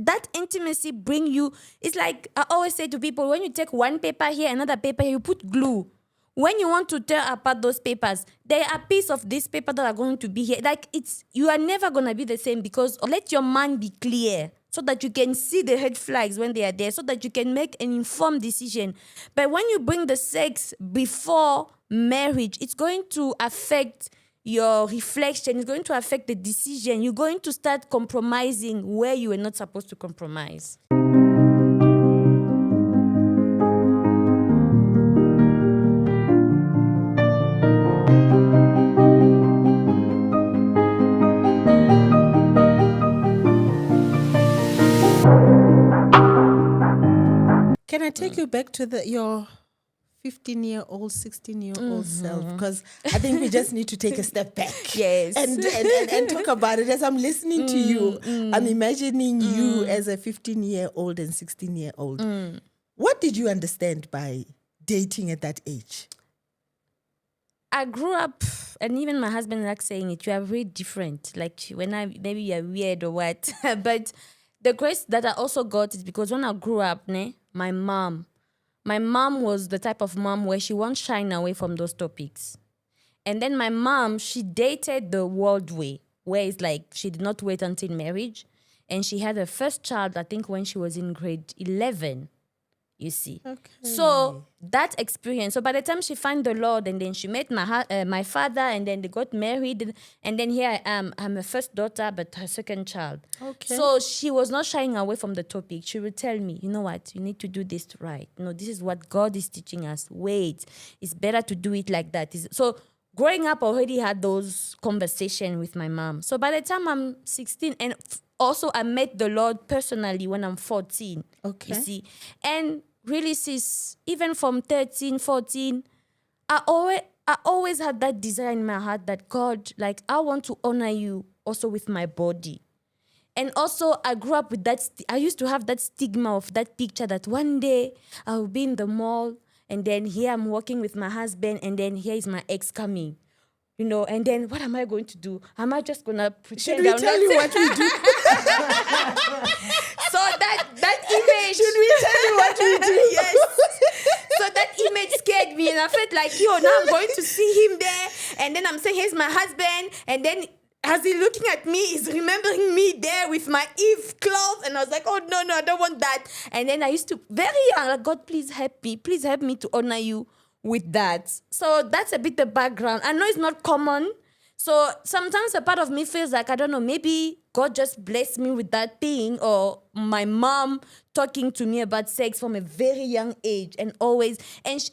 that intimacy bring you, it's like I always say to people, when you take one paper here, another paper here, you put glue. When you want to tear apart those papers, there are pieces of this paper that are going to be here. Like you are never going to be the same, because let your mind be clear so that you can see the red flags when they are there, so that you can make an informed decision. But when you bring the sex before marriage, it's going to affect your reflection. It's going to affect the decision. You're going to start compromising where you were not supposed to compromise. Can I take you back to your 15-year-old, 16-year-old self? Because I think we just need to take a step back. Yes. And talk about it. As I'm listening to you, I'm imagining you as a 15-year-old and 16-year-old. What did you understand by dating at that age? I grew up, and even my husband likes saying it, you are very different. Like maybe you're weird or what. But the grace that I also got is because when I grew up, my mom was the type of mom where she won't shine away from those topics. And then my mom, she dated the world way, where it's like she did not wait until marriage. And she had her first child, I think, when she was in grade 11, you see. Okay. So that experience, so by the time she found the Lord, and then she met my father, and then they got married, and then here I am. I'm her first daughter, but her second child. Okay. So she was not shying away from the topic. She would tell me, you know what, you need to do this right. This is what God is teaching us. Wait, it's better to do it like that. So growing up, I already had those conversations with my mom. So by the time I'm 16, and also I met the Lord personally when I'm 14. Okay. You see, and really, sis, even from 13, 14, I always had that desire in my heart that God, like, I want to honor you also with my body. And also, I grew up with that. I used to have that stigma of that picture that one day I'll be in the mall, and then here I'm walking with my husband, and then here is my ex coming. And then what am I going to do? Am I just going to pretend? Should we tell you what we do? So that image. Should we tell you what we do? Yes. So that image scared me, and I felt like, now I'm going to see him there, and then I'm saying, here's my husband, and then as he's looking at me, he's remembering me there with my Eve clothes, and I was like, oh no, I don't want that. And then I used to, very young, like, God, please help me to honor you with that. So that's a bit the background. I know it's not common. So sometimes a part of me feels like, I don't know, maybe God just blessed me with that thing, or my mom talking to me about sex from a very young age, and always, and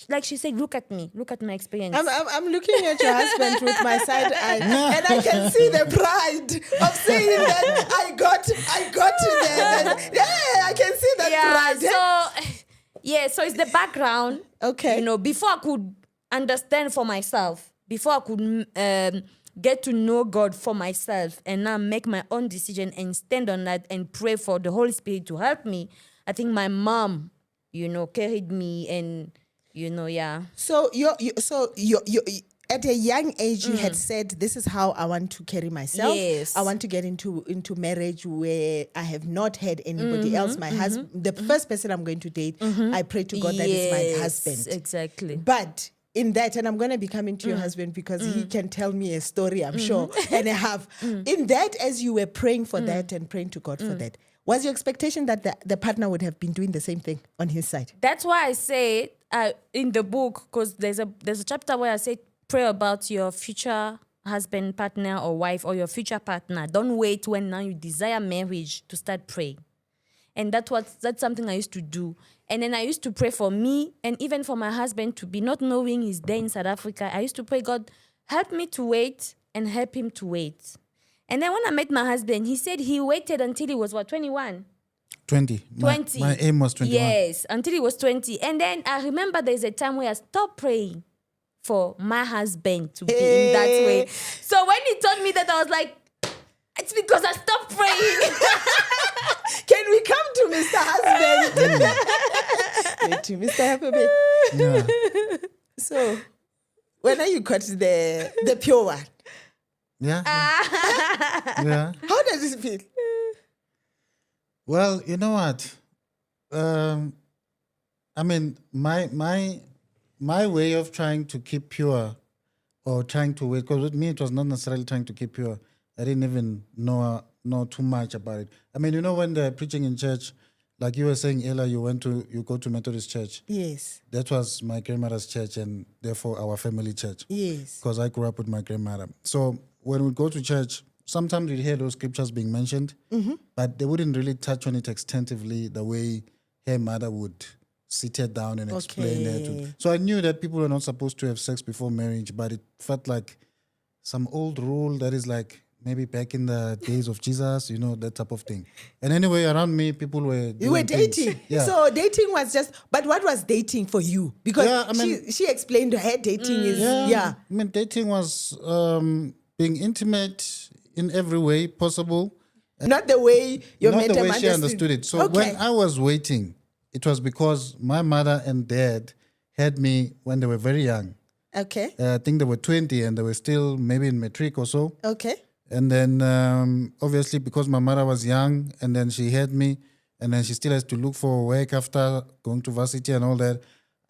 like she said, look at my experience. I'm looking at your husband with my side eye, and I can see the pride of saying that I got to them. Yeah, I can see that pride. So it's the background. Okay. Before I could understand for myself, before I could get to know God for myself, and now make my own decision and stand on that and pray for the Holy Spirit to help me, I think my mom, carried me, and So you at a young age, you had said, this is how I want to carry myself. Yes. I want to get into marriage where I have not had anybody else. My husband, the first person I'm going to date, I pray to God that is my husband. Exactly. But in that, and I'm going to be coming to your husband because he can tell me a story, I'm sure, and I have. In that, as you were praying for that and praying to God for that, was your expectation that the partner would have been doing the same thing on his side? That's why I say in the book, because there's a chapter where I say, pray about your future husband, partner, or wife, or your future partner. Don't wait when now you desire marriage to start praying. And that's something I used to do. And then I used to pray for me, and even for my husband to be, not knowing he's there in South Africa. I used to pray, God, help me to wait and help him to wait. And then when I met my husband, he said he waited until he was 21? 20. My aim was 21. Yes, until he was 20. And then I remember there's a time where I stopped praying for my husband to be in that way. So when he told me that, I was like, it's because I stopped praying. Can we come to Mr. Husband? To Mr. Happy. Yeah. So, when are you got the pure one? Yeah. Yeah. How does it feel? Well, you know what? Um, I mean, my way of trying to keep pure or trying to wait, because with me it was not necessarily trying to keep pure. I didn't even know too much about it. I mean, when they're preaching in church, like you were saying earlier, you go to Methodist church. Yes. That was my grandmother's church and therefore our family church. Yes. Because I grew up with my grandmother. So when we go to church, sometimes we hear those scriptures being mentioned, but they wouldn't really touch on it extensively the way her mother would sit her down and explain it. Okay. So I knew that people were not supposed to have sex before marriage, but it felt like some old rule that is like maybe back in the days of Jesus, that type of thing. And anyway, around me, people were You were doing things. dating. Yeah. So dating was just, but what was dating for you? Because Yeah, I mean- she explained her dating is, I mean, dating was being intimate in every way possible. not the way your Not the mentor way she understood it. So Okay. when I was waiting, it was because my mother and dad had me when they were very young. Okay. I think they were 20 and they were still maybe in matric or so. Okay. And then obviously because my mother was young and then she had me and then she still has to look for work after going to varsity and all that,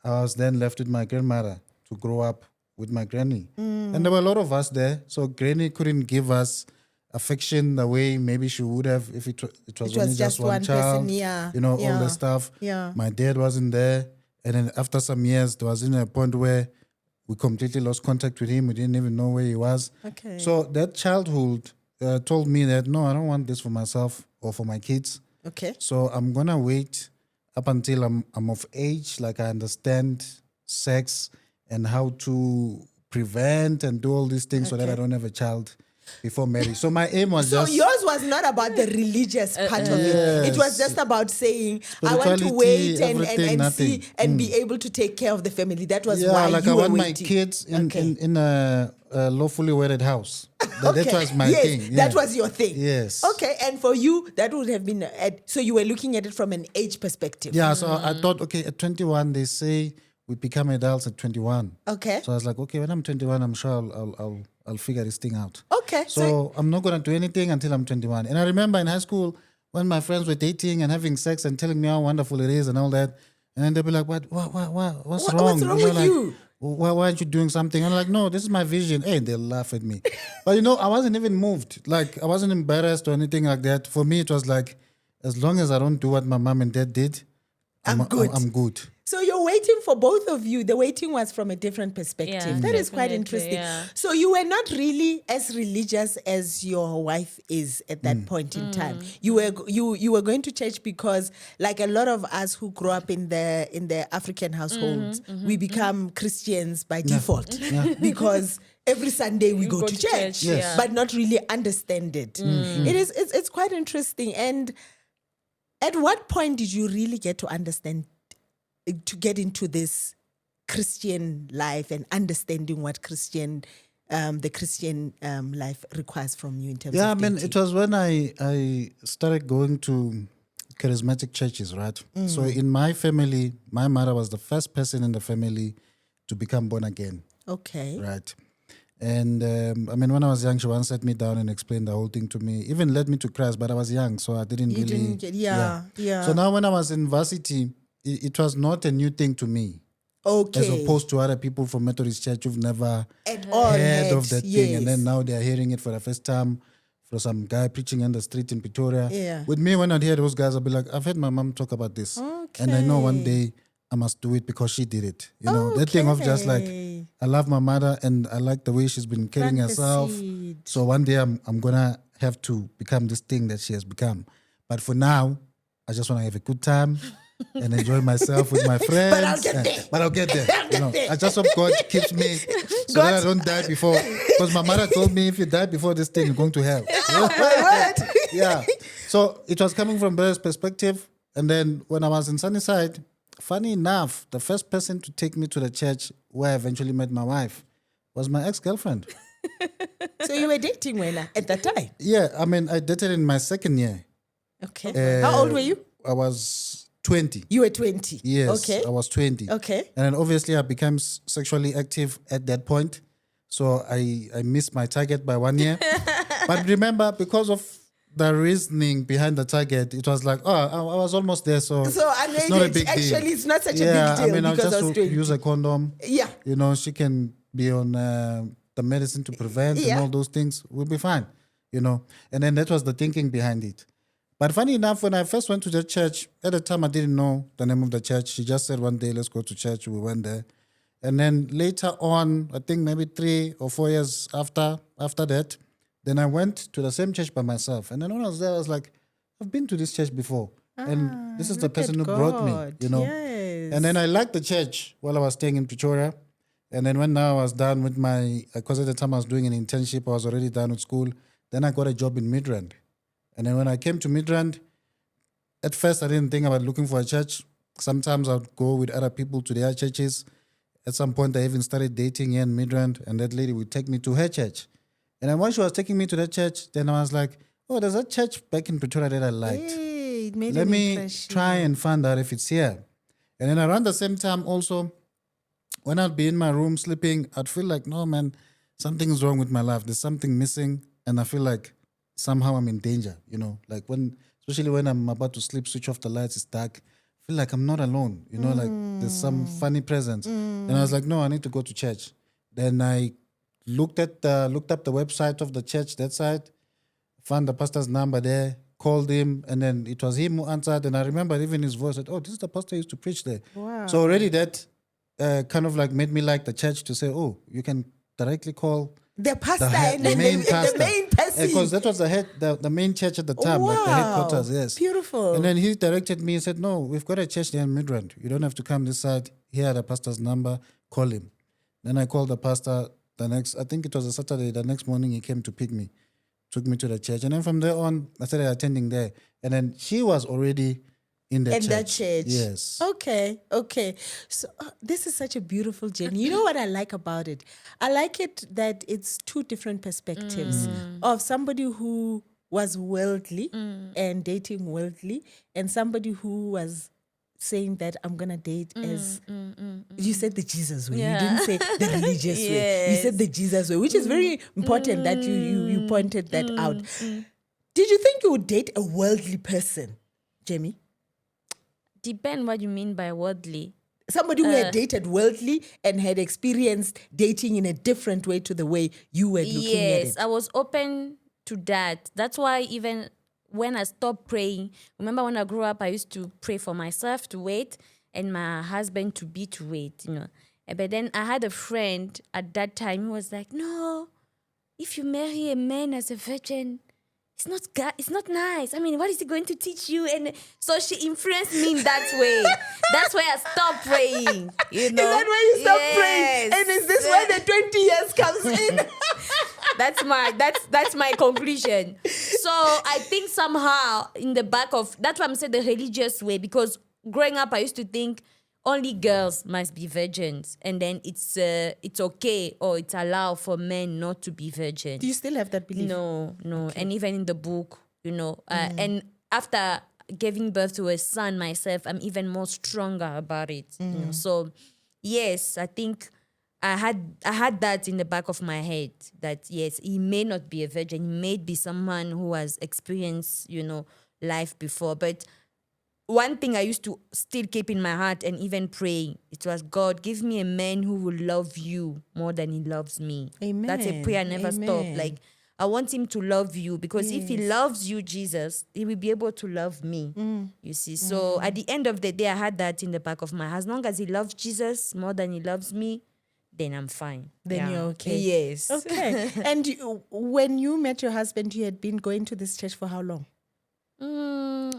I was then left with my grandmother to grow up with my granny. And there were a lot of us there. So granny couldn't give us affection the way maybe she would have if it was only just one child. person, yeah. All Yeah. the stuff. Yeah. My dad wasn't there. And then after some years, there was in a point where we completely lost contact with him. We didn't even know where he was. Okay. So that childhood told me that, no, I don't want this for myself or for my kids. Okay. So I'm going to wait up until I'm of age, like I understand sex and how to prevent and do all these things so that I don't have a child before marriage. So my aim was So just... yours was not about the religious part of it. It was Yes. just about saying, I want to Spirituality, wait everything, and nothing. see and be able to take care of the family. That was Yeah, why like you I were want my waiting. kids in a lawfully wedded house. That Okay. was my yes, thing. Yeah. That was your thing. Yes. Okay, and for you, that would have been so you were looking at it from an age perspective. Yeah, so I thought, okay, at 21, they say we become adults at 21. Okay. So I was like, okay, when I'm 21, I'm sure I'll figure this thing out. Okay. So I'm not going to do anything until I'm 21. And I remember in high school when my friends were dating and having sex and telling me how wonderful it is and all that. And then they'll be like, what's wrong? What's wrong with like, you? Why aren't you doing something? I'm like, no, this is my vision. Hey, they'll laugh at me. But I wasn't even moved. Like, I wasn't embarrassed or anything like that. For me, it was like, as long as I don't do what my mom and dad did, I'm good. I'm good. So you're waiting for both of you. The waiting was from a different perspective. Yeah, That is quite definitely, interesting. yeah. So you were not really as religious as your wife is at that point in time. You were going to church because, like a lot of us who grow up in the African households, we become Christians by default because every Sunday we go to church, Yes. but not really understand it. It's quite interesting. And at what point did you really get to understand, to get into this Christian life and understanding what the Christian life requires from you in terms Yeah, I of mean, dating? it was when I started going to charismatic churches, right? So in my family, my mother was the first person in the family to become born again, Okay. right? And I mean, when I was young, she once sat me down and explained the whole thing to me. Even led me to Christ, but I was young, so I didn't You really. didn't get, yeah. So now, when I was in varsity, it was not a new thing to me, Okay. as opposed to other people from Methodist Church who've never At all heard of that thing, and then yes. now they're hearing it for the first time from some guy preaching on the street in Pretoria. Yeah. With me, when I'd hear those guys, I'd be like, I've heard my mom talk about this, and I know one day I must do it because she did it. That thing of just like, Okay. I love my mother and I like the way she's been carrying Plant the herself. seed. So one day I'm gonna have to become this thing that she has become. But for now, I just want to have a good time and enjoy myself with my friends. But I'll get there. But I'll get there. I'll get there. I just hope God keeps me so that I don't die before. Because my mother told me if you die before this thing, you're going to hell. Yeah. So it was coming from Bear's perspective. And then when I was in Sunnyside, funny enough, the first person to take me to the church where I eventually met my wife was my ex-girlfriend. So you were dating when at that time? Yeah, I mean, I dated in my second year. Okay. How old were you? I was 20. You were 20. Yes, Okay. I was 20. Okay. And then obviously I became sexually active at that point. So I missed my target by 1 year. But remember, because of the reasoning behind the target, it was like, oh, I was almost there, so So it's not a unaided, big deal. actually, it's not such a Yeah, big deal I mean, I'll because I was just 20. use a condom. Yeah. You know, she can be on the medicine to prevent and Yeah. all those things. We'll be fine, you know. And then that was the thinking behind it. But funny enough, when I first went to the church, at the time I didn't know the name of the church. She just said one day, let's go to church. We went there. And then later on, I think maybe 3 or 4 years after that, then I went to the same church by myself. And then when I was there, I was like, I've been to this church before. And this is the Look person at who brought me, God. you know. Yes. And then I liked the church while I was staying in Pretoria. And then when now I was done with my, because at the time I was doing an internship, I was already done with school. Then I got a job in Midrand. And then when I came to Midrand, at first I didn't think about looking for a church. Sometimes I'd go with other people to their churches. At some point, I even started dating here in Midrand, and that lady would take me to her church. And then when she was taking me to that church, then I was like, oh, there's a church back in Pretoria that I liked. Hey, it made Let an me impression. try and find out if it's here. And then around the same time also, when I'd be in my room sleeping, I'd feel like, no, man, something's wrong with my life. There's something missing. And I feel like somehow I'm in danger, you know, like especially when I'm about to sleep, switch off the lights, it's dark. I feel like I'm not alone, you know, like there's some funny presence. And I was like, no, I need to go to church. Then I looked up the website of the church, that side, found the pastor's number there, called him, and then it was him who answered. And I remember even his voice said, oh, this is the pastor who used to preach there. Wow. So already that kind of like made me like the church to say, oh, you can directly call The pastor the and main the pastor. main person. Because that was the main church at the time, like the headquarters, yes. Beautiful. And then he directed me and said, no, we've got a church there in Midrand. You don't have to come this side. Here, the pastor's number, call him. Then I called the pastor I think it was a Saturday, the next morning he came to pick me, took me to the church. And then from there on, I started attending there. And then she was already in the church. that church. Yes. Okay. So this is such a beautiful journey. You know what I like about it? I like it that it's two different perspectives of somebody who was worldly and dating worldly, and somebody who was saying that I'm gonna date as you said the Jesus way. Yeah. You didn't say the religious way. You said the Jesus way, which is very important that you pointed that out. Did you think you would date a worldly person, Jamie? Depend what you mean by worldly. Somebody who had dated worldly and had experienced dating in a different way to the way you were looking at Yes, it. I was open to that. That's why even when I stopped praying, remember when I grew up, I used to pray for myself to wait and my husband to wait, you know. But then I had a friend at that time who was like, no, if you marry a man as a virgin, it's not nice. I mean, what is he going to teach you? And so she influenced me in that way. That's why I stopped praying. You know? Is that why you stopped Yes. praying? And is this why the 20 years comes in? That's my conclusion. So I think somehow in the back of that's why I'm saying the religious way, because growing up I used to think only girls must be virgins, and then it's okay or it's allowed for men not to be virgins. Do you still have that belief? No. And even in the book, you know, and after giving birth to a son myself, I'm even more stronger about it. You know? So yes, I think I had that in the back of my head that yes, he may not be a virgin, he may be someone who has experienced, you know, life before. But one thing I used to still keep in my heart and even praying, it was, God, give me a man who will love you more than he loves me. Amen. That's a prayer I never stop. Amen. Like, I want him to love you, because if he loves you, Jesus, he will be able to love me. You see. So at the end of the day, I had that in the back of my heart. As long as he loves Jesus more than he loves me, then I'm fine. Then you're okay. Yes. Okay. And when you met your husband, you had been going to this church for how long?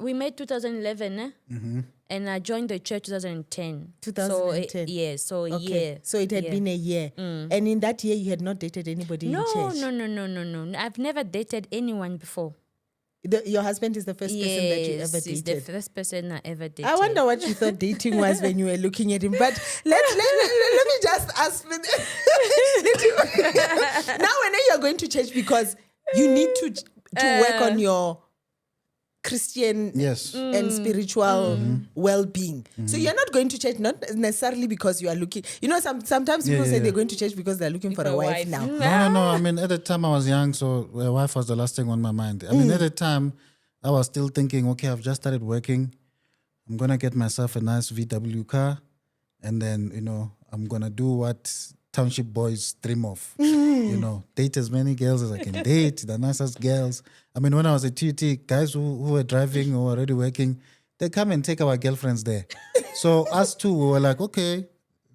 We met 2011, and I joined the church 2010. 2010. So a Okay. year. So it had been a year. And in that year, you had not dated anybody in church? No. I've never dated anyone before. Your husband is the first person that you ever He's dated? the first person I ever dated. I wonder what you thought dating was when you were looking at him. But let me just ask. Now, whenever you're going to church, because you need to work on your Christian Yes. and spiritual well-being. So you're not going to church not necessarily because you are looking. Sometimes people say they're going to church because they're looking for a wife now. No. I mean, at the time I was young, so a wife was the last thing on my mind. I mean, at the time I was still thinking, okay, I've just started working. I'm gonna get myself a nice VW car, and then I'm gonna do what township boys dream of. Date as many girls as I can date, the nicest girls. I mean, when I was at TUT, guys who were driving or already working, they come and take our girlfriends there. So us two, we were like, okay,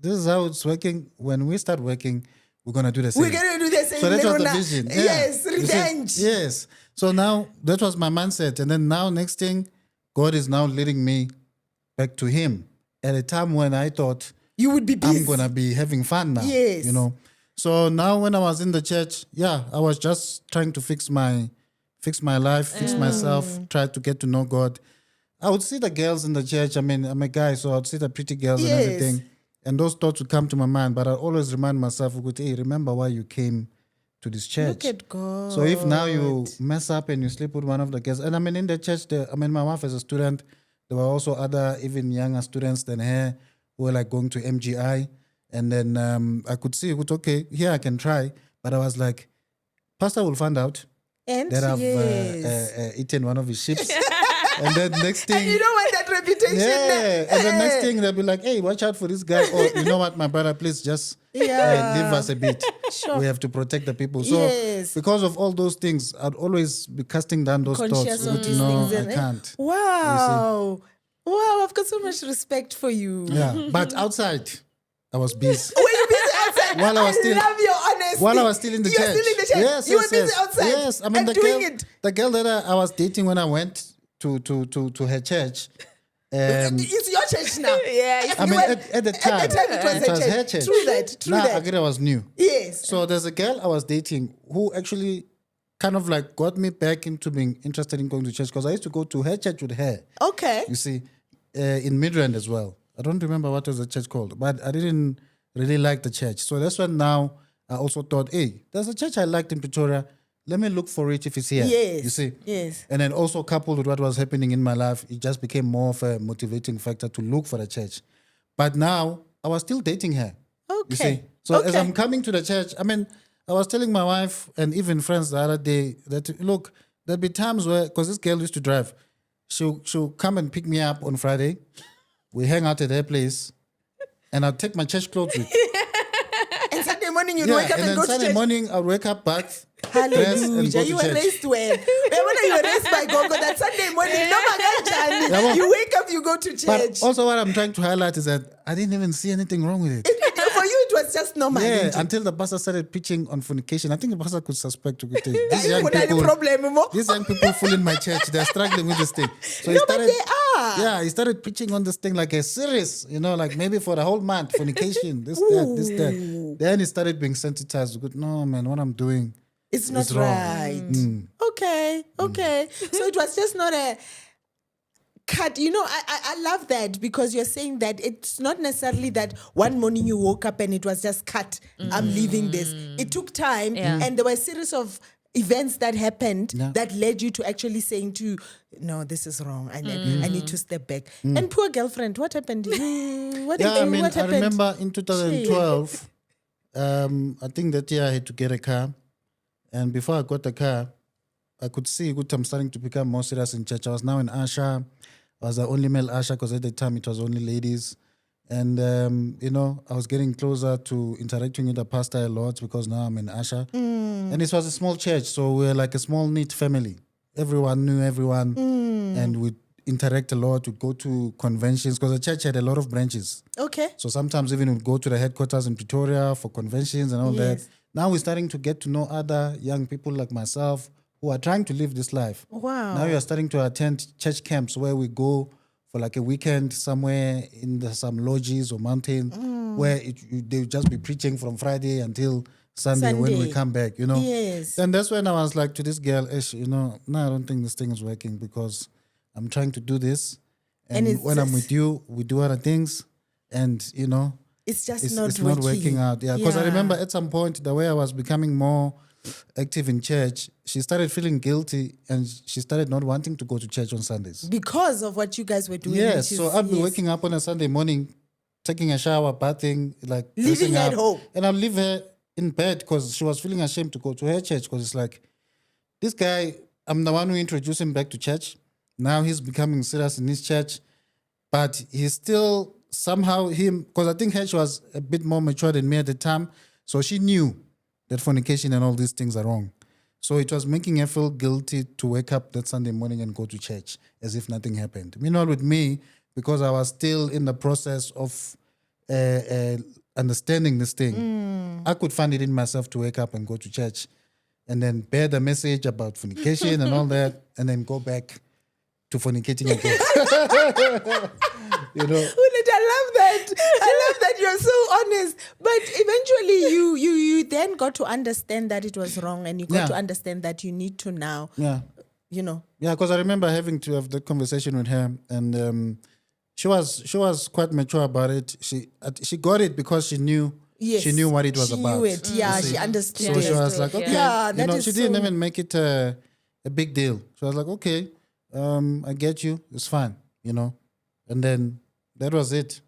this is how it's working. When we start working, we're gonna do the same. We're going to do the same. So that was the Lerona. vision. Yeah. Yes, You see? revenge. Yes. So now that was my mindset. And then now next thing, God is now leading me back to Him at a time when I thought You would be busy. I'm gonna be having fun now. Yes. So now when I was in the church, I was just trying to fix my life, fix myself, try to get to know God. I would see the girls in the church. I mean, I'm a guy, so I would see the pretty girls and Yes. everything. And those thoughts would come to my mind. But I always remind myself, hey, remember why you came to this church. Look at God. So if now you mess up and you sleep with one of the girls, and I mean in the church, my wife is a student. There were also other even younger students than her who were like going to MGI. And then I could see, okay, here I can try. But I was like, Pastor will find out And that I've yes. eaten one of his chips. And then next thing, And you don't want that reputation. yeah. And the next thing they'll be like, hey, watch out for this guy. Or you know what, my brother, please just leave us a bit. Sure. We have to protect the people. So Yes. because of all those things, I'd always be casting down those Conscious thoughts. of But these no, things. I can't. Wow. Wow, I've got so much respect for you. Yeah. But outside, I was busy. Were you busy outside? While I was still- love your honesty. While I was still in the you church. were still in the church. Yes, you yes, were busy yes. outside. Yes, I mean and the doing girl, it. the girl that I was dating when I went to her church. It's your church now. Yeah, I mean, at the time, at the time it was her her church. church. True that. True Now, that. Agira was new. Yes. So there's a girl I was dating who actually kind of like got me back into being interested in going to church because I used to go to her church with her. Okay. You see, in Midrand as well. I don't remember what was the church called, but I didn't really like the church. So that's when now I also thought, hey, there's a church I liked in Pretoria. Let me look for it if it's here. Yes. You see? Yes. And then also coupled with what was happening in my life, it just became more of a motivating factor to look for the church. But now I was still dating her. You see? Okay. So as Okay. I'm coming to the church, I mean, I was telling my wife and even friends the other day that, look, there'll be times where, because this girl used to drive, she'll come and pick me up on Friday. We hang out at her place, and I'll take my church clothes with. And Sunday morning you'd wake up and and then go to Sunday church. morning I'll wake up back, dress and Hallelujah. go You to were church. raised well. When you were raised by God, that Sunday morning, no Yeah, man, well- you wake up, you go to But church. also what I'm trying to highlight is that I didn't even see anything wrong with it. For you, it was just normal. Yeah, didn't it? until the pastor started preaching on fornication. I think the pastor could suspect these You young could have people. a problem, mo. These young people full in my church, they're struggling with this thing. So No, but they are. Yeah, he started preaching on this thing like a series, like maybe for the whole month, fornication, this, that. Then he started being sensitized. Good, no, man, what I'm doing. It's not It's wrong. right. Okay. So it was just not a cut. I love that because you're saying that it's not necessarily that one morning you woke up and it was just cut. I'm leaving this. It took time and there were a series of events that happened that led you to actually saying to, no, this is wrong. I need to step back. And poor girlfriend, what happened? What I happened? remember in 2012, I think that year I had to get a car. And before I got the car, I could see I'm starting to become more serious in church. I was now in usher. I was the only male usher because at the time it was only ladies. And, I was getting closer to interacting with the pastor a lot because now I'm in usher. And this was a small church, so we were like a small, neat family. Everyone knew everyone. And we'd interact a lot. We'd go to conventions because the church had a lot of branches. Okay. So sometimes even we'd go to the headquarters in Pretoria for conventions and all that. Yes. Now we're starting to get to know other young people like myself who are trying to live this life. Wow. Now you're starting to attend church camps where we go for like a weekend somewhere in some lodges or mountain where they'll just be preaching from Friday until Sunday when we come back, Yes. And that's when I was like to this girl, no, I don't think this thing is working because I'm trying to do this. And it's when I'm just- with you, we do other things. And, It's just it's not not working out. Yeah, because I remember at some point the way I was becoming more active in church, she started feeling guilty and she started not wanting to go to church on Sundays. Because of what you guys were doing. Yes, which so is- I'd be yes. waking up on a Sunday morning, taking a shower, bathing, like Leaving dressing her at up, home. and I'd leave her in bed because she was feeling ashamed to go to her church because it's like, this guy, I'm the one who introduced him back to church. Now he's becoming serious in his church, but he's still somehow because I think she was a bit more mature than me at the time, so she knew that fornication and all these things are wrong. So it was making her feel guilty to wake up that Sunday morning and go to church as if nothing happened. Meanwhile, with me, because I was still in the process of understanding this thing, I could find it in myself to wake up and go to church and then bear the message about fornication and all that, and then go back to fornicating again. You know? Ulet, I love that. I love that you're so honest. But eventually you then got to understand that it was wrong, and you got Yeah. to understand that you need to now, Yeah. you know. Yeah, because I remember having to have that conversation with her, and she was quite mature about it. She got it because she knew Yes. she knew what it was she about. Knew it. Yeah, You she see? understood. So she was understood, like, yeah. okay, Yeah, you that know, is she didn't so- even make it a big deal. She was like, okay, I get you, it's fine, you know, and then that was it.